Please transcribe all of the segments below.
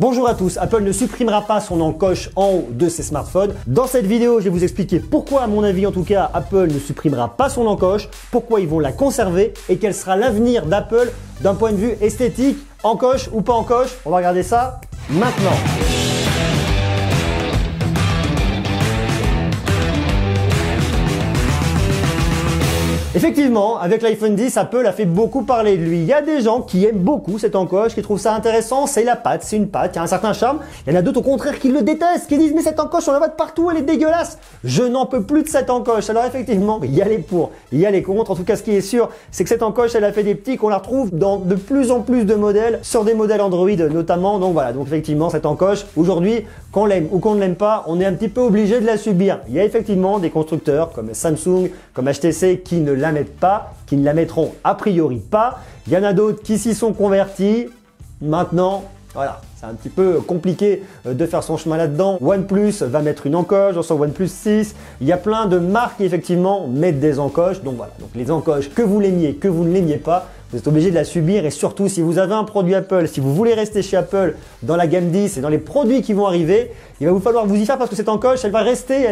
Bonjour à tous, Apple ne supprimera pas son encoche en haut de ses smartphones. Dans cette vidéo, je vais vous expliquer pourquoi, à mon avis en tout cas, Apple ne supprimera pas son encoche, pourquoi ils vont la conserver et quel sera l'avenir d'Apple d'un point de vue esthétique, encoche ou pas encoche. On va regarder ça maintenant. Effectivement, avec l'iPhone 10, Apple a fait beaucoup parler de lui. Il y a des gens qui aiment beaucoup cette encoche, qui trouvent ça intéressant, c'est la patte, c'est une patte, il y a un certain charme. Il y en a d'autres au contraire qui le détestent, qui disent mais cette encoche on la voit de partout, elle est dégueulasse. Je n'en peux plus de cette encoche. Alors effectivement, il y a les pour, il y a les contre. En tout cas, ce qui est sûr, c'est que cette encoche, elle a fait des petits, qu'on la retrouve dans de plus en plus de modèles, sur des modèles Android notamment. Donc voilà, donc effectivement, cette encoche, aujourd'hui, qu'on l'aime ou qu'on ne l'aime pas, on est un petit peu obligé de la subir. Il y a effectivement des constructeurs comme Samsung, comme HTC qui ne la mettent pas, qui ne la mettront a priori pas. Il y en a d'autres qui s'y sont convertis. Maintenant, voilà, c'est un petit peu compliqué de faire son chemin là-dedans. OnePlus va mettre une encoche, dans son OnePlus 6. Il y a plein de marques qui effectivement mettent des encoches. Donc voilà, donc les encoches, que vous l'aimiez, que vous ne l'aimiez pas, vous êtes obligé de la subir. Et surtout, si vous avez un produit Apple, si vous voulez rester chez Apple dans la gamme 10 et dans les produits qui vont arriver, il va vous falloir vous y faire parce que cette encoche, elle va rester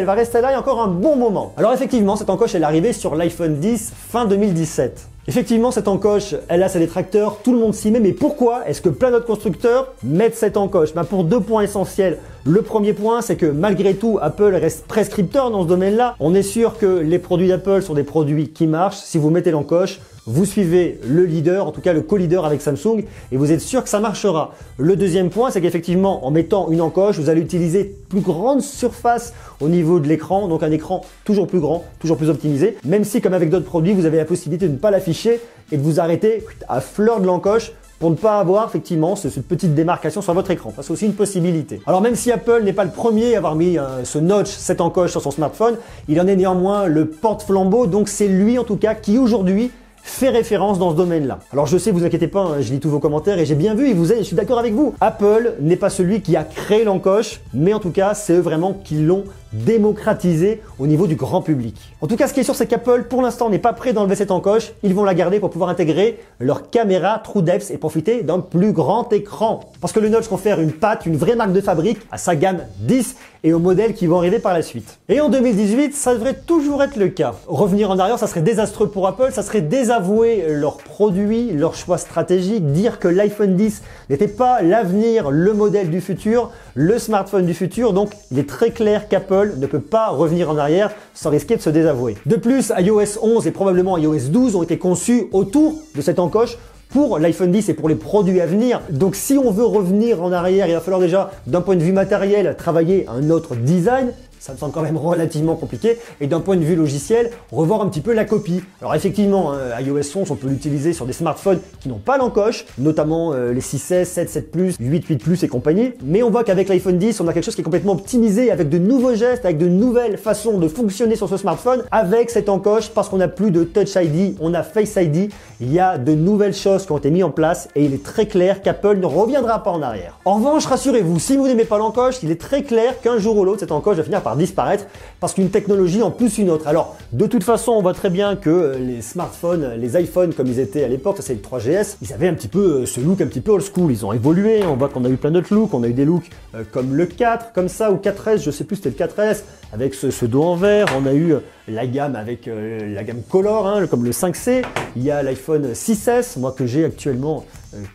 là et encore un bon moment. Alors effectivement, cette encoche, elle est arrivée sur l'iPhone 10 fin 2017. Effectivement, cette encoche, elle a ses détracteurs, tout le monde s'y met, mais pourquoi est-ce que plein d'autres constructeurs mettent cette encoche? Pour deux points essentiels. Le premier point, c'est que malgré tout, Apple reste prescripteur dans ce domaine-là. On est sûr que les produits d'Apple sont des produits qui marchent. Si vous mettez l'encoche, vous suivez le leader, en tout cas le co-leader avec Samsung, et vous êtes sûr que ça marchera. Le deuxième point, c'est qu'effectivement, en mettant une encoche, vous allez utiliser plus grande surface au niveau de l'écran, donc un écran toujours plus grand, toujours plus optimisé, même si comme avec d'autres produits, vous avez la possibilité de ne pas l'afficher et de vous arrêter à fleur de l'encoche pour ne pas avoir effectivement cette petite démarcation sur votre écran. C'est aussi une possibilité. Alors même si Apple n'est pas le premier à avoir mis ce notch, cette encoche sur son smartphone, il en est néanmoins le porte-flambeau, donc c'est lui en tout cas qui aujourd'hui fait référence dans ce domaine-là. Alors je sais, vous inquiétez pas, je lis tous vos commentaires et j'ai bien vu et je suis d'accord avec vous. Apple n'est pas celui qui a créé l'encoche, mais en tout cas, c'est eux vraiment qui l'ont démocratisé au niveau du grand public. En tout cas, ce qui est sûr, c'est qu'Apple, pour l'instant, n'est pas prêt d'enlever cette encoche. Ils vont la garder pour pouvoir intégrer leur caméra TrueDepth et profiter d'un plus grand écran. Parce que le notch confère une patte, une vraie marque de fabrique à sa gamme 10 et aux modèles qui vont arriver par la suite. Et en 2018, ça devrait toujours être le cas. Revenir en arrière, ça serait désastreux pour Apple, ça serait désavouer leurs produits, leurs choix stratégiques, dire que l'iPhone 10 n'était pas l'avenir, le modèle du futur, le smartphone du futur. Donc, il est très clair qu'Apple ne peut pas revenir en arrière sans risquer de se désavouer. De plus, iOS 11 et probablement iOS 12 ont été conçus autour de cette encoche pour l'iPhone 10 et pour les produits à venir. Donc si on veut revenir en arrière, il va falloir déjà, d'un point de vue matériel, travailler un autre design. Ça me semble quand même relativement compliqué. Et d'un point de vue logiciel, revoir un petit peu la copie. Alors effectivement, iOS 11, on peut l'utiliser sur des smartphones qui n'ont pas l'encoche, notamment les 6S, 7, 7 Plus, 8, 8 Plus et compagnie. Mais on voit qu'avec l'iPhone 10, on a quelque chose qui est complètement optimisé, avec de nouveaux gestes, avec de nouvelles façons de fonctionner sur ce smartphone, avec cette encoche, parce qu'on n'a plus de Touch ID, on a Face ID. Il y a de nouvelles choses qui ont été mises en place et il est très clair qu'Apple ne reviendra pas en arrière. En revanche, rassurez-vous, si vous n'aimez pas l'encoche, il est très clair qu'un jour ou l'autre, cette encoche va finir par disparaître parce qu'une technologie en pousse une autre. Alors, de toute façon, on voit très bien que les smartphones, les iPhones comme ils étaient à l'époque, ça c'est le 3GS, ils avaient un petit peu ce look un petit peu old school. Ils ont évolué, on voit qu'on a eu plein d'autres looks, on a eu des looks comme le 4, comme ça, ou 4S, je sais plus, c'était le 4S, avec ce dos en verre. On a eu la gamme avec la gamme Color, comme le 5C. Il y a l'iPhone 6S, moi que j'ai actuellement,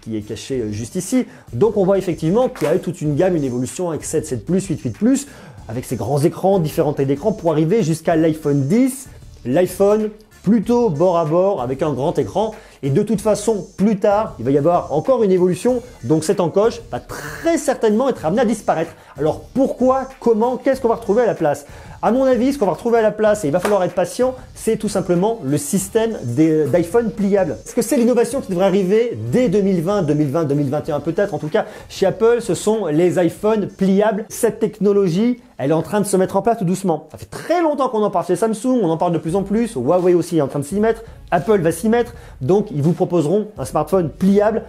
qui est caché juste ici. Donc on voit effectivement qu'il y a eu toute une gamme, une évolution avec 7, 7 Plus, 8, 8 Plus, avec ces grands écrans, différentes tailles d'écran pour arriver jusqu'à l'iPhone 10, l'iPhone plutôt bord à bord avec un grand écran. Et de toute façon, plus tard, il va y avoir encore une évolution. Donc cette encoche va très certainement être amenée à disparaître. Alors pourquoi, comment, qu'est-ce qu'on va retrouver à la place? À mon avis, ce qu'on va retrouver à la place, et il va falloir être patient, c'est tout simplement le système d'iPhone pliable. Parce que c'est l'innovation qui devrait arriver dès 2020, 2021 peut-être. En tout cas, chez Apple, ce sont les iPhones pliables. Cette technologie, elle est en train de se mettre en place tout doucement. Ça fait très longtemps qu'on en parle chez Samsung, on en parle de plus en plus. Huawei aussi est en train de s'y mettre. Apple va s'y mettre. Donc, ils vous proposeront un smartphone pliable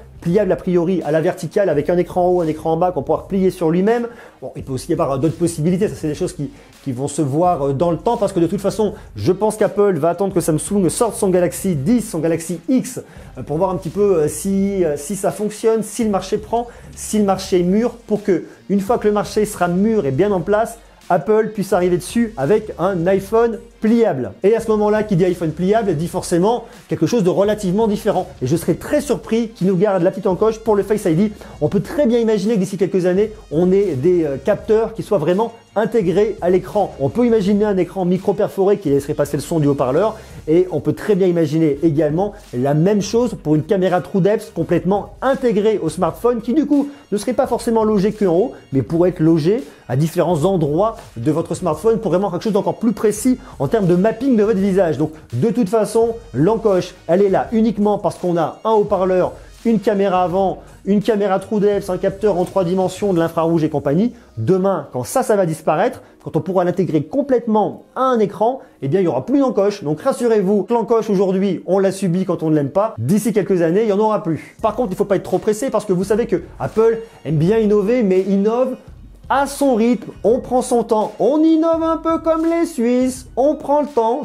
a priori à la verticale avec un écran en haut, un écran en bas qu'on pourra replier sur lui-même. Bon, il peut aussi y avoir d'autres possibilités, ça c'est des choses qui vont se voir dans le temps parce que de toute façon, je pense qu'Apple va attendre que Samsung sorte son Galaxy 10, son Galaxy X pour voir un petit peu si ça fonctionne, si le marché prend, si le marché est mûr pour que une fois que le marché sera mûr et bien en place, Apple puisse arriver dessus avec un iPhone pliable. Et à ce moment-là, qui dit iPhone pliable, dit forcément quelque chose de relativement différent. Et je serais très surpris qu'ils nous gardent la petite encoche pour le Face ID. On peut très bien imaginer que d'ici quelques années, on ait des capteurs qui soient vraiment intégrés à l'écran. On peut imaginer un écran micro-perforé qui laisserait passer le son du haut-parleur. Et on peut très bien imaginer également la même chose pour une caméra TrueDepth complètement intégrée au smartphone qui du coup ne serait pas forcément logée qu'en haut, mais pourrait être logée à différents endroits de votre smartphone pour vraiment quelque chose d'encore plus précis en termes de mapping de votre visage. Donc de toute façon, l'encoche, elle est là uniquement parce qu'on a un haut-parleur, une caméra avant, une caméra TrueDepth, un capteur en 3 dimensions, de l'infrarouge et compagnie. Demain, quand ça va disparaître, quand on pourra l'intégrer complètement à un écran, eh bien, il n'y aura plus d'encoche. Donc, rassurez-vous, l'encoche aujourd'hui, on l'a subi quand on ne l'aime pas. D'ici quelques années, il n'y en aura plus. Par contre, il ne faut pas être trop pressé parce que vous savez que Apple aime bien innover, mais innove à son rythme, on prend son temps, on innove un peu comme les Suisses, on prend le temps.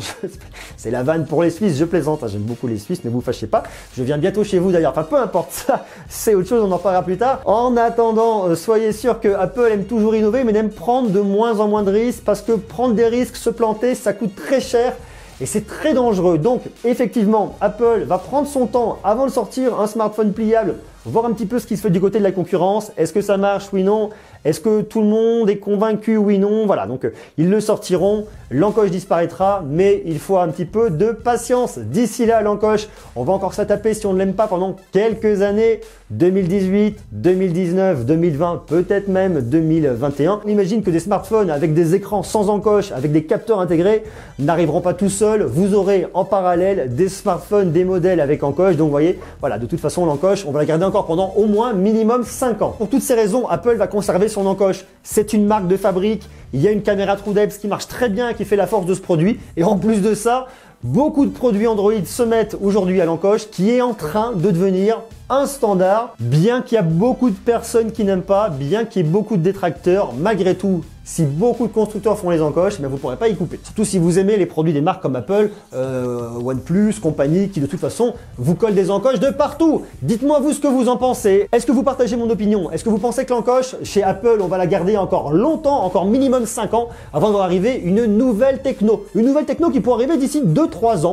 C'est la vanne pour les Suisses, je plaisante, j'aime beaucoup les Suisses, ne vous fâchez pas. Je viens bientôt chez vous d'ailleurs, enfin peu importe ça, c'est autre chose, on en parlera plus tard. En attendant, soyez sûr que Apple aime toujours innover, mais aime prendre de moins en moins de risques, parce que prendre des risques, se planter, ça coûte très cher. Et c'est très dangereux. Donc, effectivement, Apple va prendre son temps avant de sortir un smartphone pliable, voir un petit peu ce qui se fait du côté de la concurrence. Est-ce que ça marche? Oui, non. Est-ce que tout le monde est convaincu? Oui, non. Voilà, donc ils le sortiront. L'encoche disparaîtra, mais il faut un petit peu de patience. D'ici là, l'encoche, on va encore se la taper si on ne l'aime pas pendant quelques années. 2018, 2019, 2020, peut-être même 2021. On imagine que des smartphones avec des écrans sans encoche, avec des capteurs intégrés, n'arriveront pas tout seuls. Vous aurez en parallèle des smartphones, des modèles avec encoche. Donc, vous voyez, voilà, de toute façon, l'encoche, on va la garder encore pendant au moins minimum 5 ans. Pour toutes ces raisons, Apple va conserver son encoche. C'est une marque de fabrique. Il y a une caméra TrueDepth qui marche très bien, qui fait la force de ce produit. Et en plus de ça, beaucoup de produits Android se mettent aujourd'hui à l'encoche, qui est en train de devenir un standard, bien qu'il y a beaucoup de personnes qui n'aiment pas, bien qu'il y ait beaucoup de détracteurs, malgré tout, si beaucoup de constructeurs font les encoches, vous ne pourrez pas y couper. Surtout si vous aimez les produits des marques comme Apple, OnePlus, compagnie, qui de toute façon vous collent des encoches de partout. Dites-moi vous ce que vous en pensez. Est-ce que vous partagez mon opinion? Est-ce que vous pensez que l'encoche, chez Apple, on va la garder encore longtemps, encore minimum 5 ans, avant de voir arriver une nouvelle techno? Une nouvelle techno qui pourrait arriver d'ici 2-3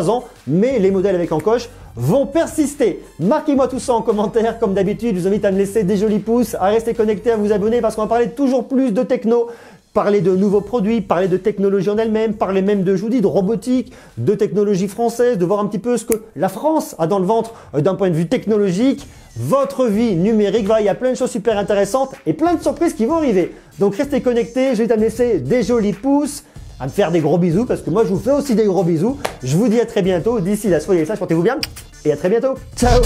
ans, mais les modèles avec encoche vont persister. Marquez-moi tout ça en commentaire. Comme d'habitude, je vous invite à me laisser des jolis pouces, à rester connecté, à vous abonner parce qu'on va parler toujours plus de techno, parler de nouveaux produits, parler de technologie en elle-même, parler même de, je vous dis, de robotique, de technologie française, de voir un petit peu ce que la France a dans le ventre d'un point de vue technologique. Votre vie numérique, voilà, il y a plein de choses super intéressantes et plein de surprises qui vont arriver. Donc restez connectés, je vais vous laisser des jolis pouces, à me faire des gros bisous parce que moi je vous fais aussi des gros bisous. Je vous dis à très bientôt. D'ici là, soyez sages, portez-vous bien et à très bientôt. Ciao!